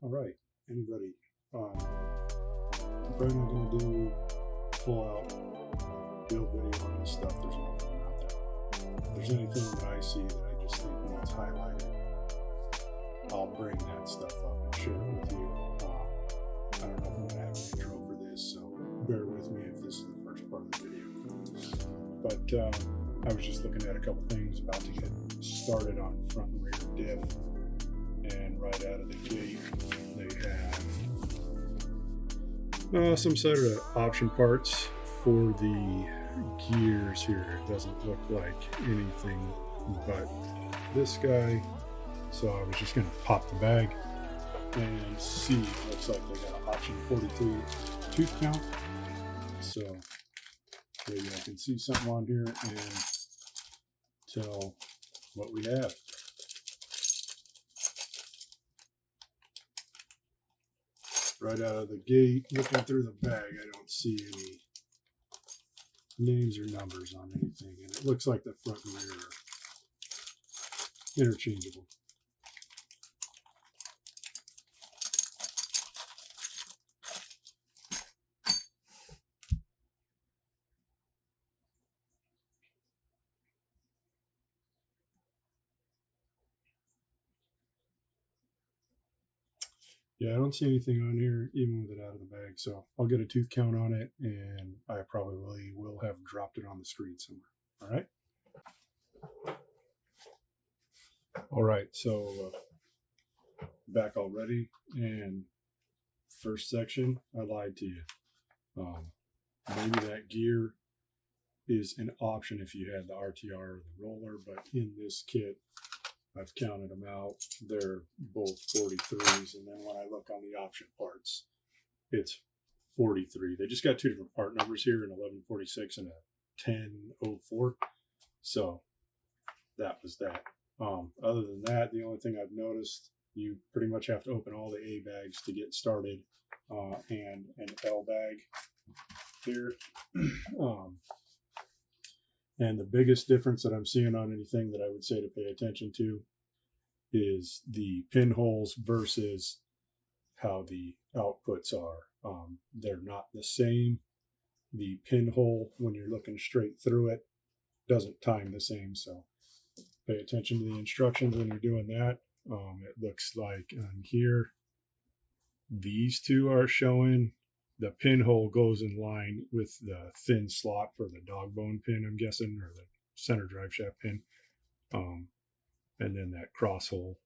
All right, anybody? I'm probably not going to do full out build video on this stuff. There's enough of them out there. If there's anything that I see that I just think needs highlighted, I'll bring that stuff up and share it with you. I don't know if I'm going to have an intro for this, so bear with me if this is the first part of the video. But I was just looking at a couple things about to get started on front and rear diff. And right out of the gate, they have some sort of option parts for the gears here. It doesn't look like anything but this guy. So I was just going to pop the bag and see. Looks like they got an option 42 tooth count. So maybe I can see something on here and tell what we have. Right out of the gate, looking through the bag, I don't see any names or numbers on anything, and it looks like the front and rear are interchangeable. Yeah, I don't see anything on here, even with it out of the bag. So I'll get a tooth count on it, and I probably will have dropped it on the screen somewhere. All right. All right. So back already, and first section, I lied to you. Maybe that gear is an option if you had the RTR or the roller, but in this kit, I've counted them out. They're both 43s. And then when I look on the option parts, it's 43. They just got two different part numbers here, an 1146 and a 1004. So that was that. Other than that, the only thing I've noticed, you pretty much have to open all the A bags to get started, and an L bag here. And the biggest difference that I'm seeing on anything that I would say to pay attention to is the pinholes versus how the outputs are. They're not the same. The pinhole, when you're looking straight through it, doesn't time the same. So pay attention to the instructions when you're doing that. It looks like on here, these two are showing the pinhole goes in line with the thin slot for the dog bone pin, I'm guessing, or the center drive shaft pin. And then that cross hole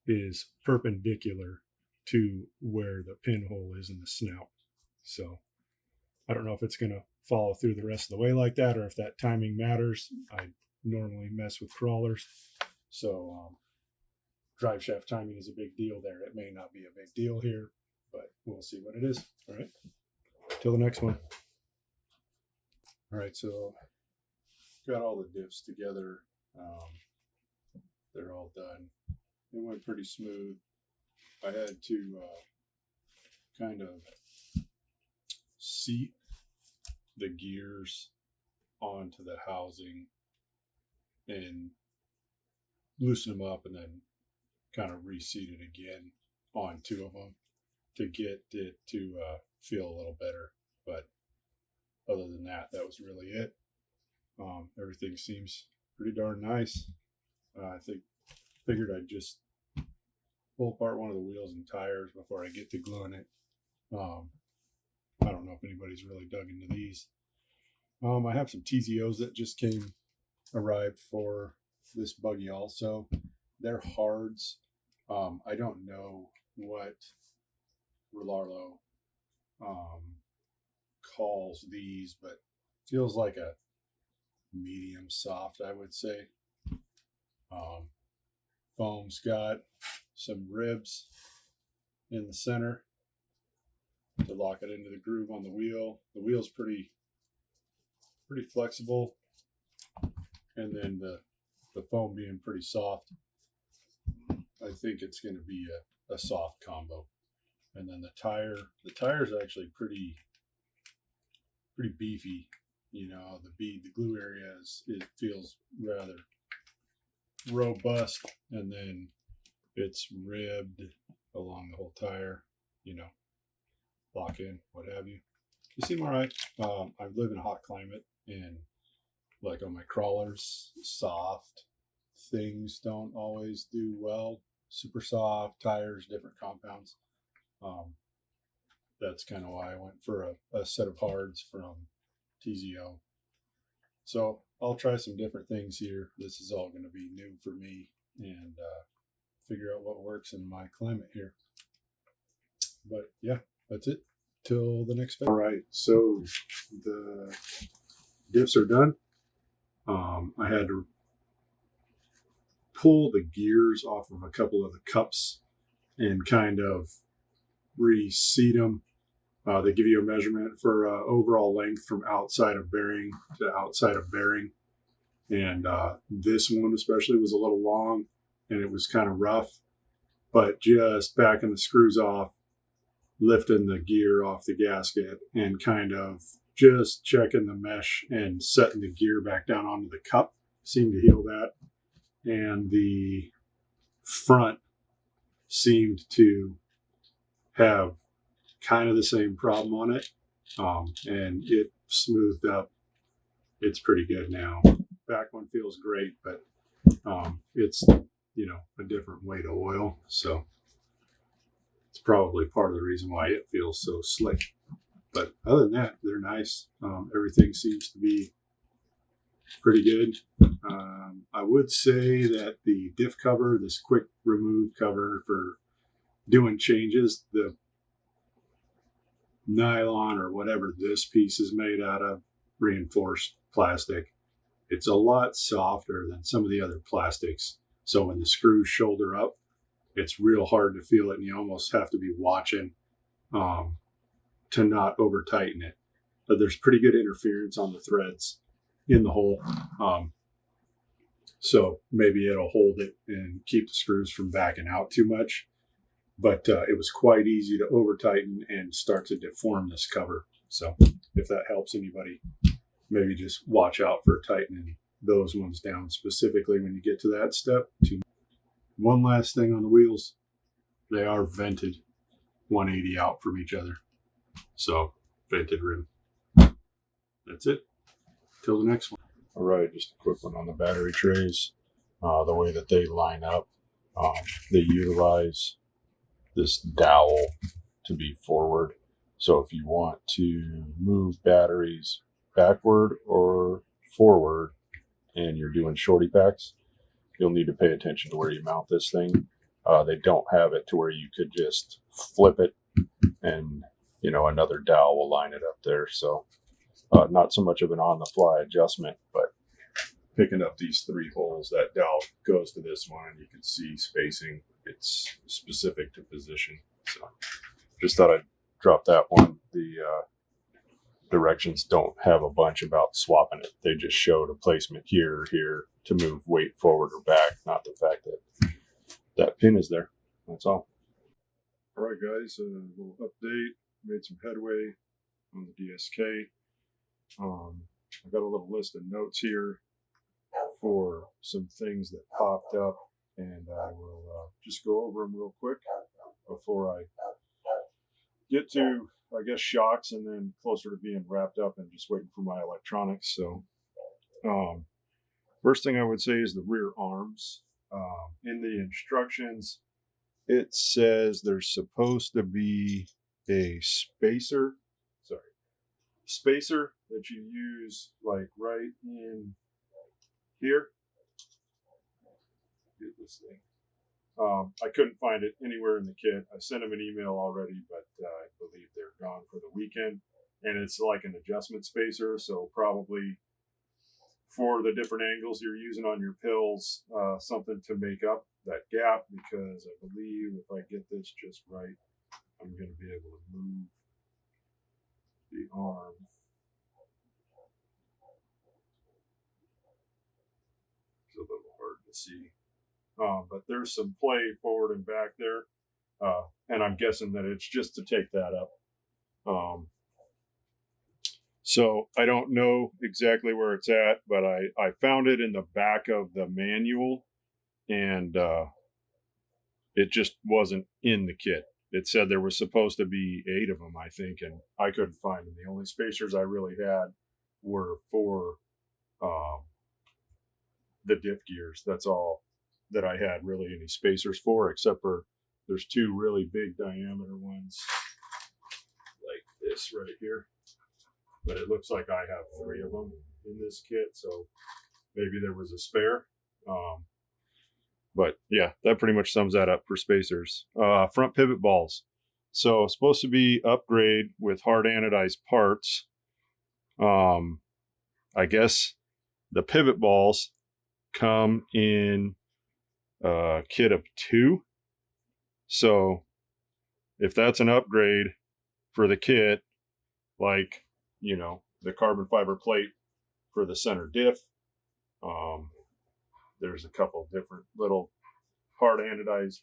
is perpendicular to where the pinhole is in the snout. So I don't know if it's going to follow through the rest of the way like that, or if that timing matters. I normally mess with crawlers. So drive shaft timing is a big deal there. It may not be a big deal here, but we'll see what it is. All right. Till the next one. All right. So got all the diffs together. They're all done. It went pretty smooth. I had to kind of seat the gears onto the housing and loosen them up, and then kind of reseat it again on two of them to get it to feel a little better. But other than that, that was really it. Everything seems pretty darn nice. I figured I'd just pull apart one of the wheels and tires before I get to gluing it. I don't know if anybody's really dug into these. I have some TZOs that just arrived for this buggy also. They're hards. I don't know what Rlaarlo calls these, but feels like a medium soft, I would say. Foam's got some ribs in the center to lock it into the groove on the wheel. The wheel's pretty flexible, and then the foam being pretty soft, I think it's going to be a soft combo. And then the tire's actually pretty beefy. You know, the glue area it feels rather robust, and then it's ribbed along the whole tire, you know, lock in, what have you. You seem all right. I live in a hot climate, and like on my crawlers, soft things don't always do well. Super soft tires, different compounds. Um, that's kind of why I went for a set of hards from TZO. So I'll try some different things here. This is all going to be new for me, and figure out what works in my climate here. But yeah, that's it. Till the next video. All right, so the diffs are done. I had to pull the gears off of a couple of the cups and kind of reseat them. They give you a measurement for overall length from outside of bearing to outside of bearing. And this one especially was a little long, and it was kind of rough. But just backing the screws off, lifting the gear off the gasket, and kind of just checking the mesh and setting the gear back down onto the cup seemed to heal that. And the front seemed to have kind of the same problem on it, and it smoothed up. It's pretty good now. Back one feels great, but it's, you know, a different weight of oil, so it's probably part of the reason why it feels so slick. But other than that, they're nice. Everything seems to be pretty good. I would say that the diff cover, this quick remove cover for doing changes, the nylon or whatever this piece is made out of, reinforced plastic, it's a lot softer than some of the other plastics. So when the screws shoulder up, it's real hard to feel it, and you almost have to be watching to not over tighten it. But there's pretty good interference on the threads in the hole. So maybe it'll hold it and keep the screws from backing out too much. But it was quite easy to over tighten and start to deform this cover. So if that helps anybody, maybe just watch out for tightening those ones down specifically when you get to that step. One last thing on the wheels, they are vented 180 out from each other. So vented rim. That's it. Till the next one. All right, just a quick one on the battery trays. The way that they line up, they utilize this dowel to be forward. So if you want to move batteries backward or forward and you're doing shorty packs, you'll need to pay attention to where you mount this thing. They don't have it to where you could just flip it and, you know, another dowel will line it up there. So not so much of an on-the-fly adjustment, but picking up these 3 holes, that dowel goes to this one, and you can see spacing. It's specific to position. So just thought I'd drop that one. The directions don't have a bunch about swapping it. They just showed a placement here or here to move weight forward or back, not the fact that that pin is there. That's all. All right, guys, a little update. Made some headway on the DSK. I got a little list of notes here for some things that popped up, and I will just go over them real quick before I get to, I guess, shocks, and then closer to being wrapped up and just waiting for my electronics. So first thing I would say is the rear arms. In the instructions, it says there's supposed to be a spacer that you use like right in here. Get this thing. I couldn't find it anywhere in the kit. I sent them an email already, but I believe they're gone for the weekend. And it's like an adjustment spacer, so probably for the different angles you're using on your pills, something to make up that gap, because I believe if I get this just right, I'm going to be able to move the arm. It's a little hard to see. But there's some play forward and back there. And I'm guessing that it's just to take that up. So I don't know exactly where it's at, but I found it in the back of the manual, and it just wasn't in the kit. It said there was supposed to be 8 of them, I think, and I couldn't find them. The only spacers I really had were for the diff gears. That's all that I had really any spacers for, except for there's 2 really big diameter ones like this right here. But it looks like I have 3 of them in this kit, so maybe there was a spare. But yeah, that pretty much sums that up for spacers. Front pivot balls. So supposed to be upgrade with hard anodized parts. I guess the pivot balls come in a kit of 2. So if that's an upgrade for the kit, like, you know, the carbon fiber plate for the center diff, there's a couple different little hard anodized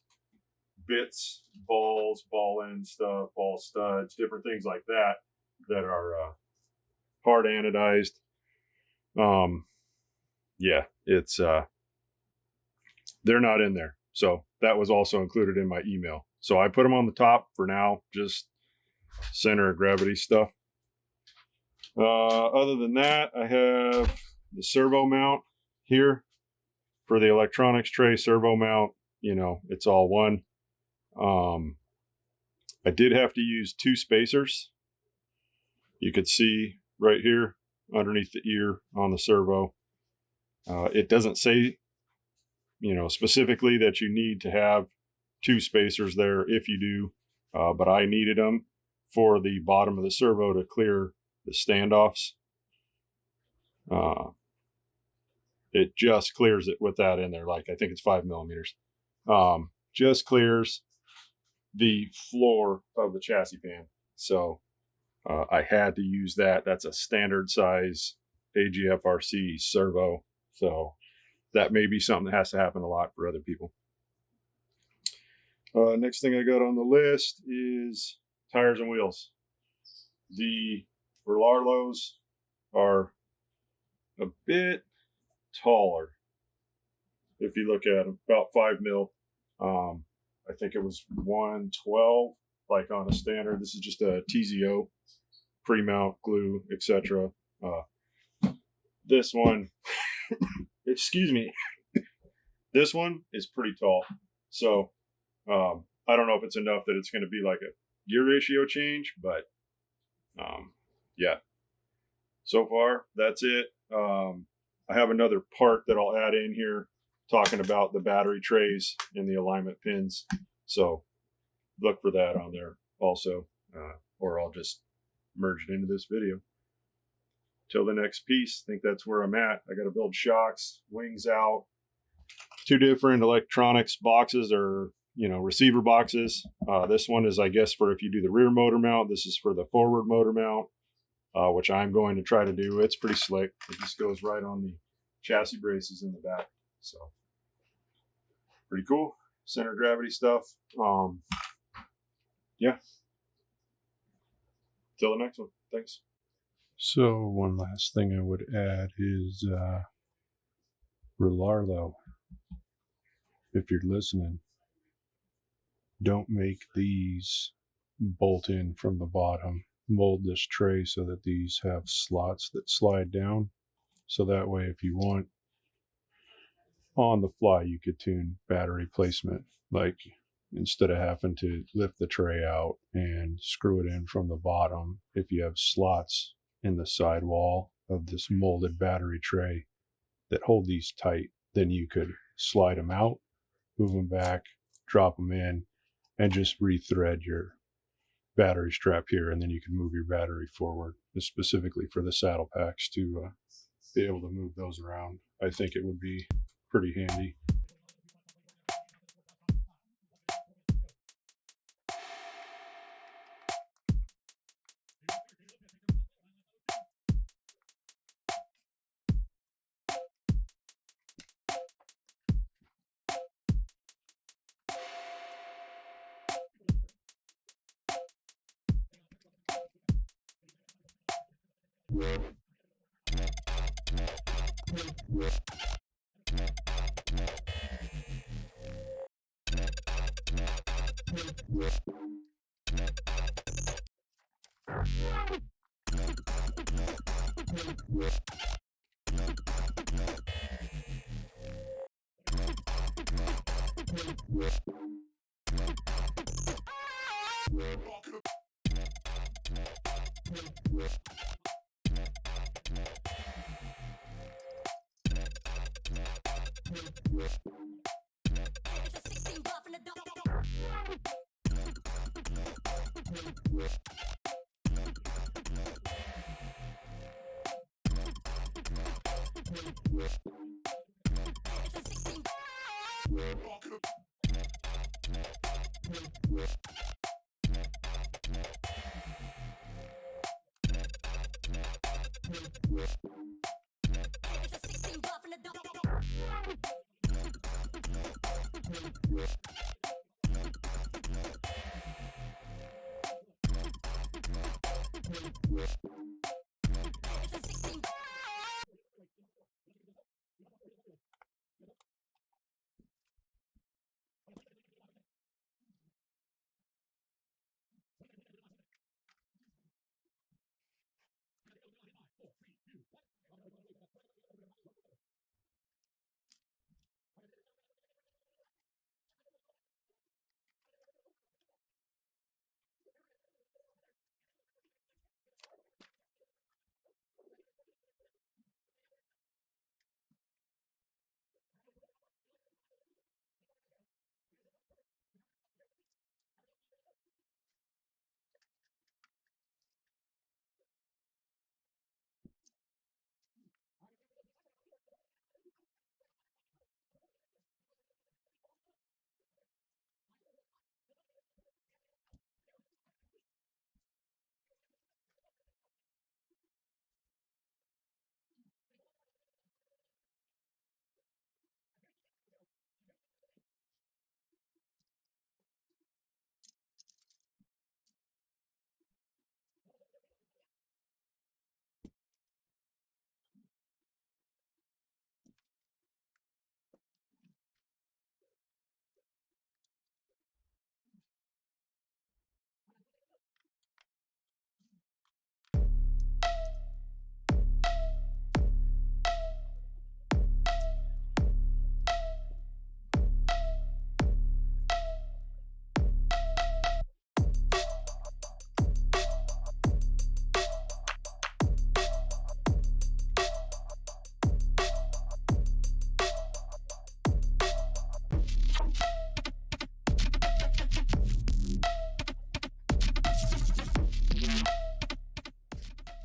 bits, balls, ball end stuff, ball studs, different things like that that are hard anodized. Yeah, it's they're not in there. So that was also included in my email. So I put them on the top for now, just center of gravity stuff. Other than that, I have the servo mount here for the electronics tray. Servo mount, you know, it's all one. I did have to use 2 spacers. You could see right here underneath the ear on the servo. It doesn't say, you know, specifically that you need to have 2 spacers there if you do, but I needed them for the bottom of the servo to clear the standoffs. It just clears it with that in there. Like, I think it's 5 millimeters. Just clears the floor of the chassis pan. So I had to use that. That's a standard size AGFRC servo. So that may be something that has to happen a lot for other people. Next thing I got on the list is tires and wheels. The Rlaarlos are a bit taller. If you look at them, about 5 mil. I think it was 112, like on a standard. This is just a TZO, pre-mount, glue, etc. This one, excuse me, this one is pretty tall. So I don't know if it's enough that it's going to be like a gear ratio change, but yeah. So far, that's it. I have another part that I'll add in here talking about the battery trays and the alignment pins. So look for that on there also, or I'll just merge it into this video. Till the next piece, I think that's where I'm at. I got to build shocks, wings out, 2 different electronics boxes, or, you know, receiver boxes. This one is, I guess, for if you do the rear motor mount. This is for the forward motor mount, which I'm going to try to do. It's pretty slick. It just goes right on the chassis braces in the back. So pretty cool. Center of gravity stuff. Yeah. Till the next one. Thanks. So one last thing I would add is Rlaarlo. If you're listening, don't make these bolt in from the bottom. Mold this tray so that these have slots that slide down. So that way, if you want, on the fly, you could tune battery placement. Like, instead of having to lift the tray out and screw it in from the bottom, if you have slots in the sidewall of this molded battery tray that hold these tight, then you could slide them out, move them back, drop them in, and just rethread your battery strap here, and then you can move your battery forward. Specifically for the saddle packs, to be able to move those around. I think it would be pretty handy.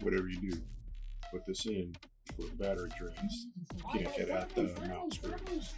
Whatever you do, put this in for the battery trays. You can't get at the mount screws.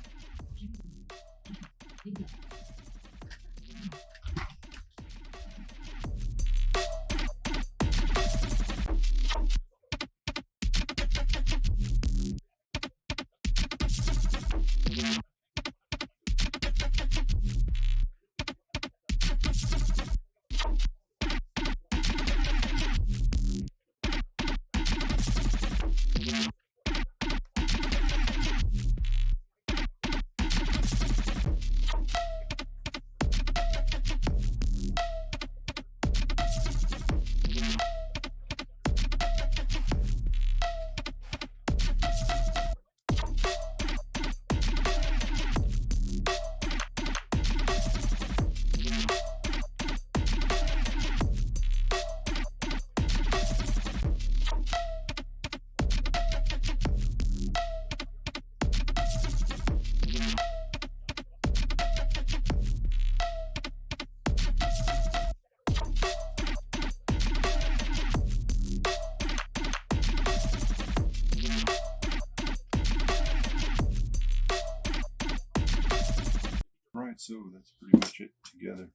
Right, so that's pretty much it together.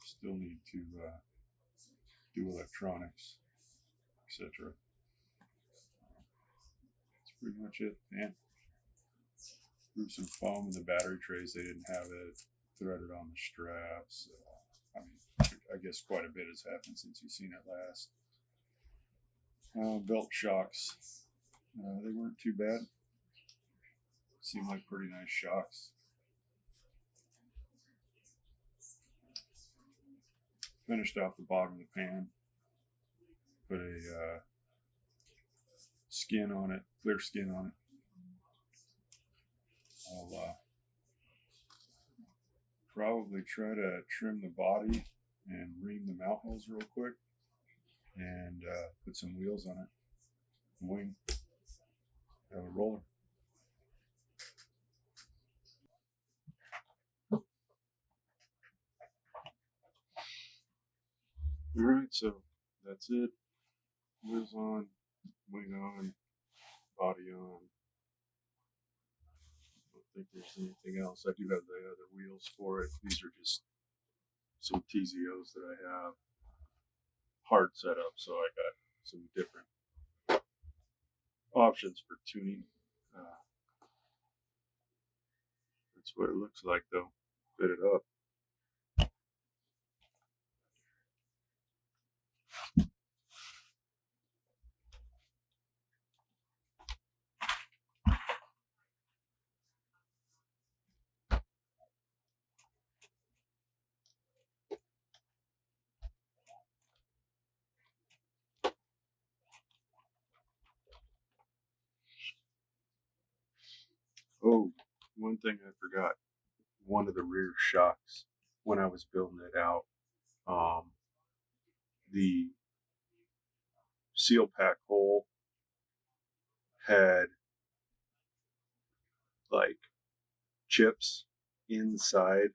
Still need to do electronics, etc. That's pretty much it, man. Threw some foam in the battery trays. They didn't have it threaded on the straps. I mean, I guess quite a bit has happened since you've seen it last. Belt shocks. They weren't too bad. Seem like pretty nice shocks. Finished off the bottom of the pan. Put a skin on it, clear skin on it. I'll probably try to trim the body and ream the mount holes real quick and put some wheels on it. Wing. Have a roller. Alright, so that's it. Wheels on, wing on, body on. I don't think there's anything else. I do have the other wheels for it. These are just some TZOs that I have. Hard setup, so I got some different options for tuning. That's what it looks like though. Fit it up. Oh, one thing I forgot. One of the rear shocks when I was building it out, the seal pack hole had like chips inside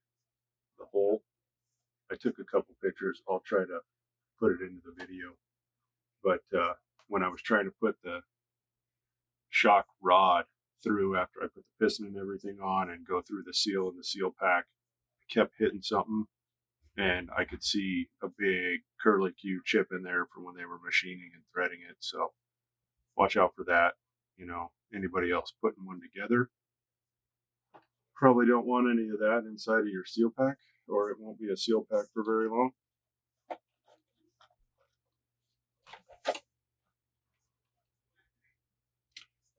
the hole. I took a couple pictures. I'll try to put it into the video. But when I was trying to put the shock rod through after I put the piston and everything on and go through the seal and the seal pack, I kept hitting something and I could see a big curlicue chip in there from when they were machining and threading it. So watch out for that. You know, anybody else putting one together, probably don't want any of that inside of your seal pack, or it won't be a seal pack for very long.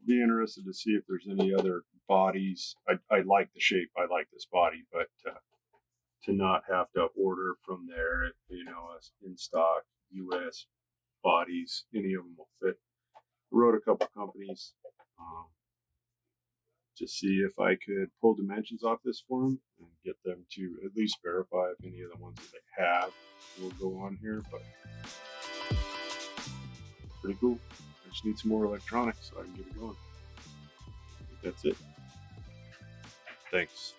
Be interested to see if there's any other bodies. I like the shape. I like this body, but to not have to order from there, if you know, in stock U.S. bodies, any of them will fit. I wrote a couple companies to see if I could pull dimensions off this for them and get them to at least verify if any of the ones that they have will go on here. But pretty cool. I just need some more electronics so I can get it going. I think that's it. Thanks.